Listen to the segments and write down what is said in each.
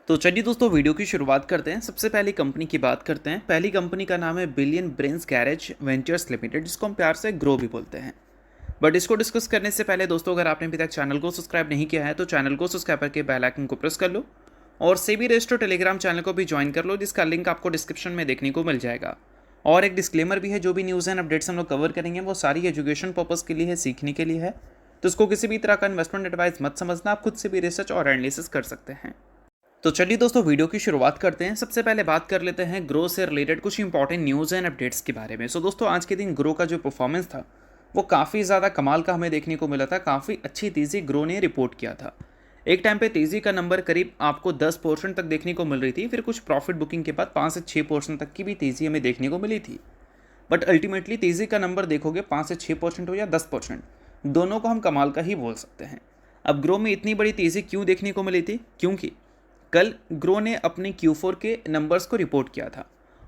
तो चलिए दोस्तों वीडियो की शुरुआत करते हैं। सबसे पहली कंपनी की बात करते हैं। पहली कंपनी का नाम है billion brains garage ventures limited, जिसको हम प्यार से ग्रो भी बोलते हैं। बट इसको डिस्कस करने से पहले दोस्तों, अगर आपने अभी तक चैनल को सब्सक्राइब नहीं किया है तो चैनल को सब्सक्राइब करके बेल आइकन को प्रेस कर लो और सेबी रजिस्टर्ड टेलीग्राम चैनल को भी ज्वाइन कर लो, जिसका लिंक आपको डिस्क्रिप्शन में देखने को मिल जाएगा। और एक डिस्क्लेमर भी है, जो भी न्यूज़ एंड अपडेट्स हम लोग कवर करेंगे वो सारी एजुकेशन पर्पज़ के लिए है, सीखने के लिए है। तो इसको किसी भी तरह का इन्वेस्टमेंट एडवाइस मत समझना, आप खुद से भी रिसर्च और एनालिसिस कर सकते हैं। तो चलिए दोस्तों वीडियो की शुरुआत करते हैं। सबसे पहले बात कर लेते हैं ग्रो से रिलेटेड कुछ इंपॉर्टेंट न्यूज़ एंड अपडेट्स के बारे में। सो दोस्तों, आज के दिन ग्रो का जो परफॉर्मेंस था वो काफ़ी ज़्यादा कमाल का हमें देखने को मिला था। काफ़ी अच्छी तेज़ी ग्रो ने रिपोर्ट किया था। एक टाइम पे तेज़ी का नंबर करीब आपको 10% तक देखने को मिल रही थी, फिर कुछ प्रॉफिट बुकिंग के बाद 5 से 6% तक की भी तेज़ी हमें देखने को मिली थी। बट अल्टीमेटली तेज़ी का नंबर देखोगे 5 से 6% हो या 10%, दोनों को हम कमाल का ही बोल सकते हैं। अब ग्रो में इतनी बड़ी तेज़ी क्यों देखने को मिली थी? क्योंकि कल ग्रो ने अपने Q4 के नंबर्स को रिपोर्ट किया था।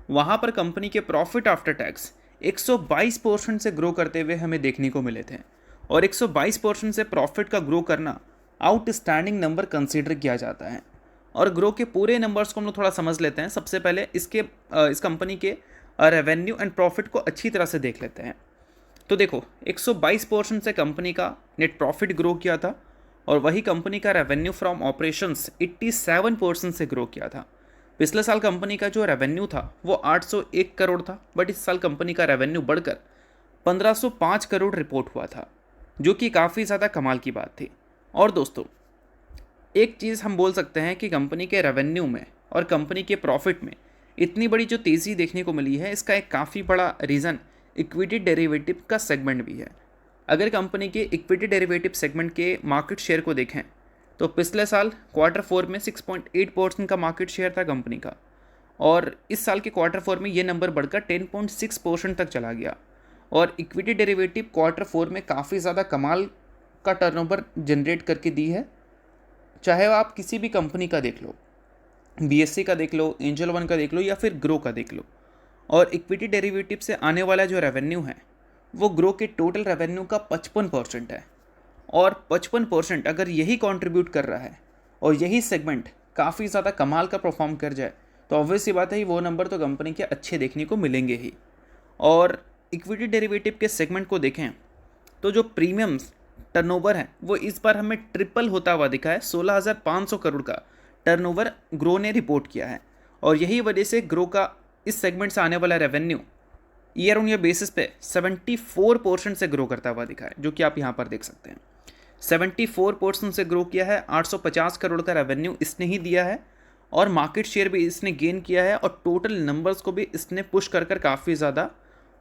वहाँ पर कंपनी के प्रॉफिट आफ्टर टैक्स 122% से ग्रो करते हुए हमें देखने को मिले थे। और 122% से प्रॉफिट का ग्रो करना आउटस्टैंडिंग नंबर कंसीडर किया जाता है। और ग्रो के पूरे नंबर्स को हम लोग थोड़ा समझ लेते हैं। सबसे पहले इस कंपनी के रेवेन्यू एंड प्रॉफिट को अच्छी तरह से देख लेते हैं। तो देखो, 122% से कंपनी का नेट प्रॉफिट ग्रो किया था और वही कंपनी का रेवेन्यू फ्रॉम ऑपरेशंस 87% से ग्रो किया था। पिछले साल कंपनी का जो रेवेन्यू था वो 801 करोड़ था, बट इस साल कंपनी का रेवेन्यू बढ़कर 1505 करोड़ रिपोर्ट हुआ था, जो कि काफ़ी ज़्यादा कमाल की बात थी। और दोस्तों, एक चीज़ हम बोल सकते हैं कि कंपनी के रेवेन्यू में और कंपनी के प्रॉफिट में इतनी बड़ी जो तेज़ी देखने को मिली है, इसका एक काफ़ी बड़ा रीज़न इक्विटी डेरिवेटिव का सेगमेंट भी है। अगर कंपनी के इक्विटी डेरिवेटिव सेगमेंट के मार्केट शेयर को देखें तो पिछले साल Q4 में 6.8% का मार्केट शेयर था कंपनी का, और इस साल के Q4 में ये नंबर बढ़कर 10.6% तक चला गया। और इक्विटी डेरिवेटिव Q4 में काफ़ी ज़्यादा कमाल का टर्नओवर जनरेट करके दी है। चाहे आप किसी भी कंपनी का देख लो, BSE का देख लो, एंजल वन का देख लो या फिर ग्रो का देख लो, और इक्विटी डेरिवेटिव से आने वाला जो रेवेन्यू है वो ग्रो के टोटल रेवेन्यू का 55% है। और 55% अगर यही कंट्रीब्यूट कर रहा है और यही सेगमेंट काफ़ी ज़्यादा कमाल का परफॉर्म कर जाए तो ऑब्वियस सी बात है, वो नंबर तो कंपनी के अच्छे देखने को मिलेंगे ही। और इक्विटी डेरिवेटिव के सेगमेंट को देखें तो जो प्रीमियम्स टर्नओवर है वो इस बार हमें ट्रिपल होता हुआ दिखा है। 16,500 करोड़ का टर्नओवर ग्रो ने रिपोर्ट किया है। और यही वजह से ग्रो का इस सेगमेंट से आने वाला revenue year on year basis पे 74% से ग्रो करता हुआ दिखा है, जो कि आप यहाँ पर देख सकते हैं। 74% से ग्रो किया है। 850 करोड़ का रेवेन्यू इसने ही दिया है और मार्केट शेयर भी इसने गेन किया है और टोटल नंबर्स को भी इसने पुश कर काफ़ी ज़्यादा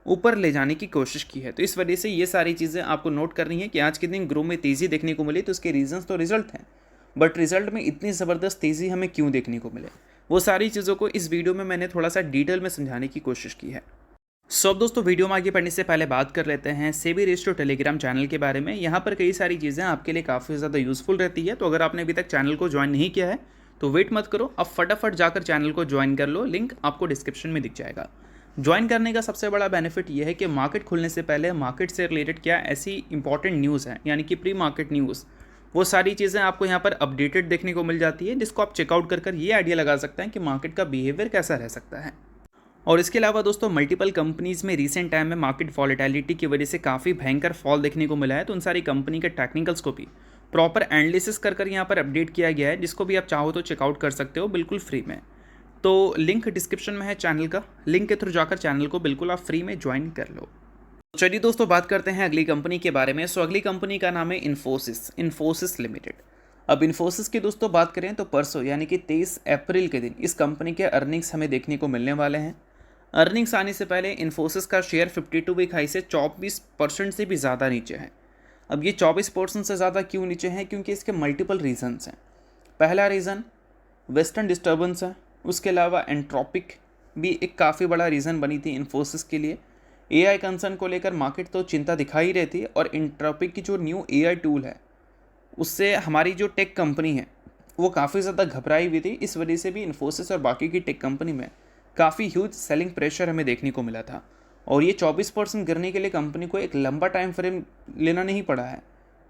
ऊपर ले जाने की कोशिश की है। तो इस वजह से ये सारी चीज़ें आपको नोट करनी है कि आज के दिन ग्रो में तेज़ी देखने को मिली। तो इसके रीजंस तो रिजल्ट हैं, बट रिजल्ट में इतनी ज़बरदस्त तेज़ी हमें क्यों देखने को मिले, वो सारी चीज़ों को इस वीडियो में मैंने थोड़ा सा डिटेल में समझाने की कोशिश की है। अब दोस्तों, वीडियो में आगे बढ़ने से पहले बात कर लेते हैं सेबी रजिस्टर्ड टेलीग्राम चैनल के बारे में। यहाँ पर कई सारी चीज़ें आपके लिए काफ़ी ज़्यादा यूज़फुल रहती है। तो अगर आपने अभी तक चैनल को ज्वाइन नहीं किया है तो वेट मत करो, अब फटाफट जाकर चैनल को ज्वाइन कर लो। लिंक आपको डिस्क्रिप्शन में दिख जाएगा। ज्वाइन करने का सबसे बड़ा बेनिफिट ये है कि मार्केट खुलने से पहले मार्केट से रिलेटेड क्या ऐसी इंपॉर्टेंट न्यूज़ है, यानी कि प्री मार्केट न्यूज़, वो सारी चीज़ें आपको यहाँ पर अपडेटेड देखने को मिल जाती है, जिसको आप चेकआउट कर ये आइडिया लगा सकते हैं कि मार्केट का बिहेवियर कैसा रह सकता है। और इसके अलावा दोस्तों, मल्टीपल कंपनीज़ में रीसेंट टाइम में मार्केट वॉलेटिलिटी की वजह से काफ़ी भयंकर फॉल देखने को मिला है। तो उन सारी कंपनी के टेक्निकल्स को भी प्रॉपर एनालिसिस कर यहाँ पर अपडेट किया गया है, जिसको भी आप चाहो तो चेकआउट कर सकते हो बिल्कुल फ्री में। तो लिंक डिस्क्रिप्शन में है चैनल का, लिंक के थ्रू जाकर चैनल को बिल्कुल आप फ्री में ज्वाइन कर लो। चलिए दोस्तों, बात करते हैं अगली कंपनी के बारे में। सो अगली कंपनी का नाम है इन्फोसिस लिमिटेड। अब इन्फोसिस की दोस्तों बात करें तो परसों यानी कि 23 अप्रैल के दिन इस कंपनी के अर्निंग्स हमें देखने को मिलने वाले हैं। अर्निंग्स आने से पहले इन्फोसिस का शेयर 52 वीक हाई से 24% से भी ज़्यादा नीचे है। अब ये 24% से ज़्यादा क्यों नीचे हैं? क्योंकि इसके मल्टीपल रीजंस हैं। पहला रीज़न वेस्टर्न डिस्टर्बेंस है। उसके अलावा एंट्रोपिक भी एक काफ़ी बड़ा रीज़न बनी थी इन्फोसिस के लिए। AI कंसर्न को लेकर मार्केट तो चिंता दिखा ही रही थी, और एंट्रोपिक की जो न्यू AI टूल है उससे हमारी जो टेक कंपनी है वो काफ़ी ज़्यादा घबराई हुई थी। इस वजह से भी इन्फोसिस और बाकी की टेक कंपनी में काफ़ी ह्यूज सेलिंग प्रेशर हमें देखने को मिला था। और ये 24% गिरने के लिए कंपनी को एक लंबा टाइम फ्रेम लेना नहीं पड़ा है।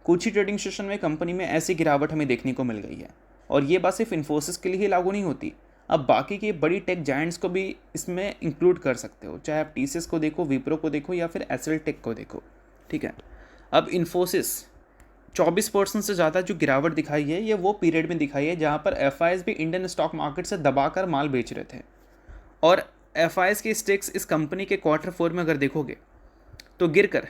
कुछ ही ट्रेडिंग सेशन में कंपनी में ऐसी गिरावट हमें देखने को मिल गई है। और ये बात सिर्फ इन्फोसिस के लिए ही लागू नहीं होती, अब बाकी के बड़ी टेक जायंट्स को भी इसमें इंक्लूड कर सकते हो, चाहे आप टीसीएस को देखो, विप्रो को देखो या फिर एसएल टेक को देखो, ठीक है। अब इन्फोसिस 24% से ज़्यादा जो गिरावट दिखाई है ये वो पीरियड में दिखाई है जहाँ पर एफआईएस भी इंडियन स्टॉक मार्केट से दबाकर माल बेच रहे थे। और एफआईएस के स्टेक्स इस कंपनी के Q4 में अगर देखोगे तो गिरकर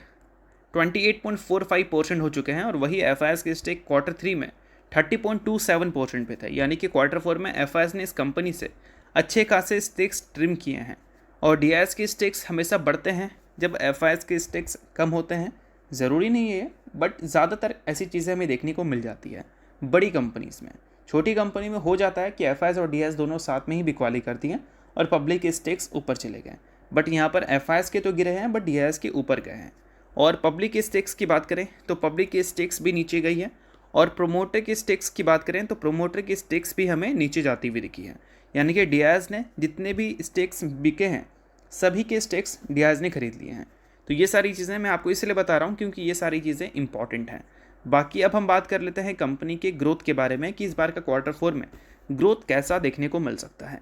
28.45% हो चुके हैं, और वही एफआईएस के स्टेक Q3 में 30.27% पे थे। यानी कि Q4 में एफआईएस ने इस कंपनी से अच्छे खासे स्टेक्स ट्रिम किए हैं। और डीआईएस के स्टेक्स हमेशा बढ़ते हैं जब एफआईएस के स्टेक्स कम होते हैं, ज़रूरी नहीं है, बट ज़्यादातर ऐसी चीज़ें हमें देखने को मिल जाती है बड़ी कंपनीज़ में। छोटी कंपनी में हो जाता है कि एफआईएस और डीआईएस दोनों साथ में ही बिकवाली करती हैं और पब्लिक के स्टेक्स ऊपर चले गए, बट यहाँ पर एफआईएस के तो गिरे हैं बट डीआईएस के ऊपर गए हैं। और पब्लिक के स्टेक्स की बात करें तो पब्लिक के स्टेक्स भी नीचे गई है, और प्रोमोटर के स्टेक्स की बात करें तो प्रोमोटर के स्टेक्स भी हमें नीचे जाती हुई दिखी है। यानी कि डीआईएस ने जितने भी स्टेक्स बिके हैं सभी के स्टेक्स डीआईएस ने खरीद लिए हैं। तो ये सारी चीज़ें मैं आपको इसलिए बता रहा हूँ क्योंकि ये सारी चीज़ें इंपॉर्टेंट हैं। बाकी अब हम बात कर लेते हैं कंपनी के ग्रोथ के बारे में कि इस बार का Q4 में ग्रोथ कैसा देखने को मिल सकता है।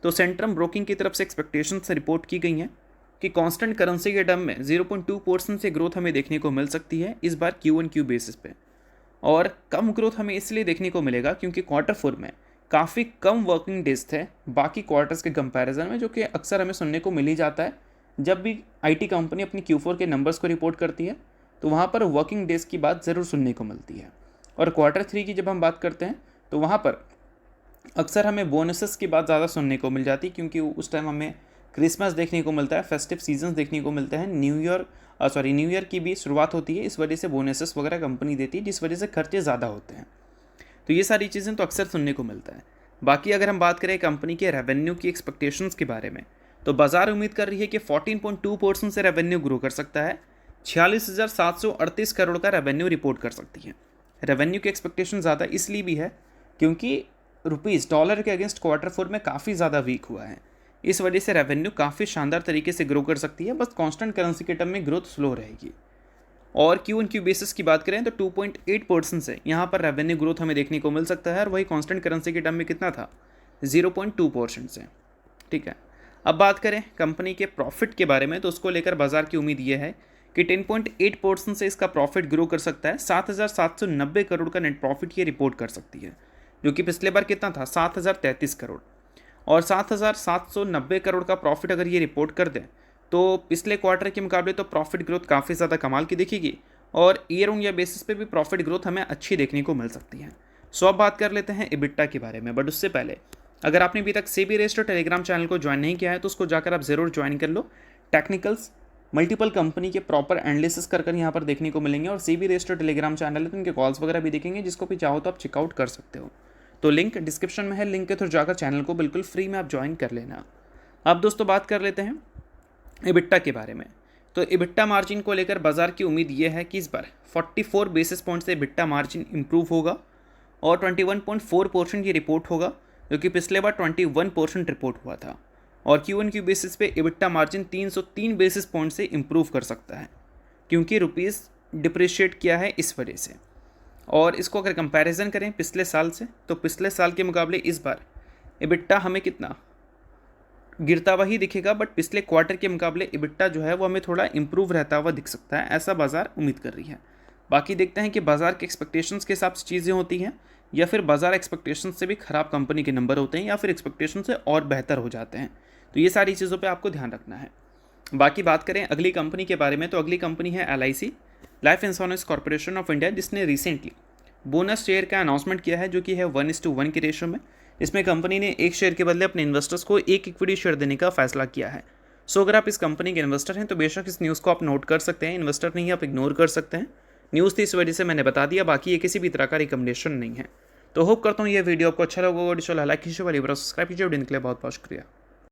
तो सेंट्रम ब्रोकिंग की तरफ से एक्सपेक्टेशंस रिपोर्ट की गई हैं कि कांस्टेंट करेंसी के टर्म में 0.2% से ग्रोथ हमें देखने को मिल सकती है इस बार Q1Q बेसिस पे। और कम ग्रोथ हमें इसलिए देखने को मिलेगा क्योंकि Q4 में काफ़ी कम वर्किंग डेज थे बाकी क्वार्टर्स के कंपैरिजन में, जो कि अक्सर हमें सुनने को मिल ही जाता है जब भी आईटी कंपनी अपनी Q4 के नंबर्स को रिपोर्ट करती है तो वहाँ पर वर्किंग डेज की बात ज़रूर सुनने को मिलती है। और Q3 की जब हम बात करते हैं तो वहाँ पर अक्सर हमें बोनसेस की बात ज़्यादा सुनने को मिल जाती है क्योंकि उस टाइम हमें क्रिसमस देखने को मिलता है, फेस्टिव सीजन्स देखने को मिलते हैं, न्यू ईयर की भी शुरुआत होती है, इस वजह से बोनसेस वगैरह कंपनी देती है जिस वजह से खर्चे ज़्यादा होते हैं। तो ये सारी चीज़ें तो अक्सर सुनने को मिलता है। बाकी अगर हम बात करें कंपनी के रेवेन्यू की एक्सपेक्टेशंस के बारे में तो बाजार उम्मीद कर रही है कि 14.2% से रेवेन्यू ग्रो कर सकता है, 46,738 करोड़ का रेवेन्यू रिपोर्ट कर सकती है। रेवेन्यू की एक्सपेक्टेशन ज़्यादा इसलिए भी है क्योंकि रुपीज़ डॉलर के अगेंस्ट Q4 में काफ़ी ज़्यादा वीक हुआ है, इस वजह से रेवेन्यू काफ़ी शानदार तरीके से ग्रो कर सकती है, बस कांस्टेंट करेंसी के टर्म में ग्रोथ स्लो रहेगी। और Q1Q बेसिस की बात करें तो 2.8% से यहाँ पर रेवेन्यू ग्रोथ हमें देखने को मिल सकता है, और वही कांस्टेंट करेंसी के टर्म में कितना था 0.2% से, ठीक है। अब बात करें कंपनी के प्रॉफिट के बारे में तो उसको लेकर बाजार की उम्मीद ये है कि 10.8% से इसका प्रॉफिट ग्रो कर सकता है, 7,790 करोड़ का नेट प्रॉफिट ये रिपोर्ट कर सकती है, जो कि पिछले बार कितना था 7,033 करोड़। और 7,790 करोड़ का प्रॉफिट अगर ये रिपोर्ट कर दें तो पिछले क्वार्टर के मुकाबले तो प्रॉफिट ग्रोथ काफ़ी ज़्यादा कमाल की दिखेगी, और ईयर ऑन ईयर बेसिस पे भी प्रॉफिट ग्रोथ हमें अच्छी देखने को मिल सकती है। सो अब बात कर लेते हैं EBITDA के बारे में, बट उससे पहले अगर आपने अभी तक सेबी रजिस्टर्ड टेलीग्राम चैनल को ज्वाइन नहीं किया है तो उसको जाकर आप ज़रूर ज्वाइन कर लो। टेक्निकल्स मल्टीपल कंपनी के प्रॉपर एनालिसिस कर यहाँ पर देखने को मिलेंगे, और सेबी रजिस्टर्ड टेलीग्राम चैनल है तो उनके कॉल्स वगैरह भी देखेंगे, जिसको भी चाहो तो आप चेकआउट कर सकते हो। तो लिंक डिस्क्रिप्शन में है, लिंक के थ्रू जाकर चैनल को बिल्कुल फ्री में आप ज्वाइन कर लेना। अब दोस्तों बात कर लेते हैं EBITDA के बारे में। तो EBITDA मार्जिन को लेकर बाजार की उम्मीद ये है कि इस बार 44 बेसिस पॉइंट से EBITDA मार्जिन इंप्रूव होगा और 21.4% ये रिपोर्ट होगा, जो कि पिछले बार 21% रिपोर्ट हुआ था। और Q1Q बेसिस पे EBITDA मार्जिन 303 बेसिस पॉइंट से इंप्रूव कर सकता है क्योंकि रुपीज़ डिप्रिशिएट किया है इस वजह से। और इसको अगर कंपैरिजन करें पिछले साल से तो पिछले साल के मुकाबले इस बार EBITDA हमें कितना गिरता हुआ ही दिखेगा, बट पिछले क्वार्टर के मुकाबले EBITDA जो है वो हमें थोड़ा इंप्रूव रहता हुआ दिख सकता है, ऐसा बाजार उम्मीद कर रही है। बाकी देखते हैं कि बाजार के एक्सपेक्टेशंस के हिसाब से चीज़ें होती हैं या फिर बाजार एक्सपेक्टेशंस से भी ख़राब कंपनी के नंबर होते हैं या फिर एक्सपेक्टेशन से और बेहतर हो जाते हैं। तो ये सारी चीज़ों पर आपको ध्यान रखना है। बाकी बात करें अगली कंपनी के बारे में तो अगली कंपनी है LIC, life insurance corporation of India, जिसने रिसेंटली बोनस शेयर का अनाउंसमेंट किया है जो कि है 1:1 के रेशो में। इसमें कंपनी ने एक शेयर के बदले अपने इन्वेस्टर्स को एक इक्विटी शेयर देने का फैसला किया है। सो अगर आप इस कंपनी के इन्वेस्टर हैं तो बेशक इस न्यूज़ को आप नोट कर सकते हैं, इन्वेस्टर नहीं आप इग्नोर कर सकते हैं। न्यूज़ थी इस वजह से मैंने बता दिया, बाकी ये किसी भी तरह का रिकमेंडेशन नहीं है। तो होप करता हूँ ये वीडियो आपको अच्छा लगा होगा। लाइक कीजिए, सब्सक्राइब कीजिए, बहुत बहुत शुक्रिया।